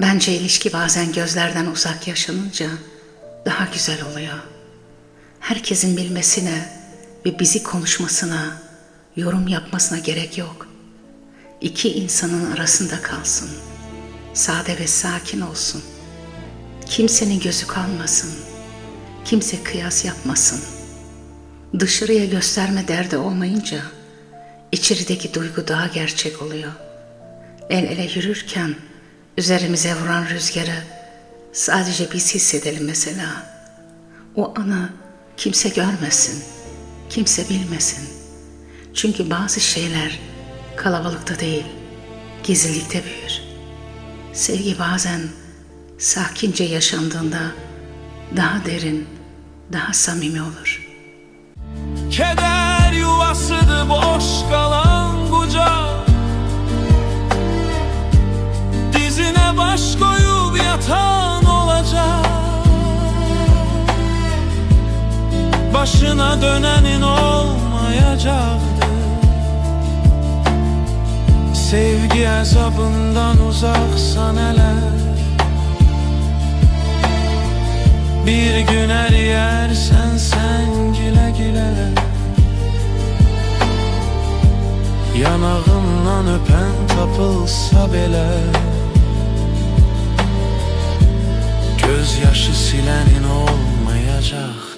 Bence ilişki bazen gözlerden uzak yaşanınca daha güzel oluyor. Herkesin bilmesine ve bizi konuşmasına, yorum yapmasına gerek yok. İki insanın arasında kalsın. Sade ve sakin olsun. Kimsenin gözü kalmasın. Kimse kıyas yapmasın. Dışarıya gösterme derdi olmayınca içerideki duygu daha gerçek oluyor. El ele yürürken üzerimize vuran rüzgarı sadece biz hissedelim mesela. O anı kimse görmesin, kimse bilmesin. Çünkü bazı şeyler kalabalıkta değil, gizlilikte büyür. Sevgi bazen sakince yaşandığında daha derin, daha samimi olur. Keder yuvasıdır boş kalan bucak, dizine baş koyup yatan olacak. Başına dönenin olmayacaktır. Sevgi azabından uzaksan eğer, bir gün eriyersen sen güle güle. Yanağından öpen tapılsa bile, gözyaşı silenin olmayacak.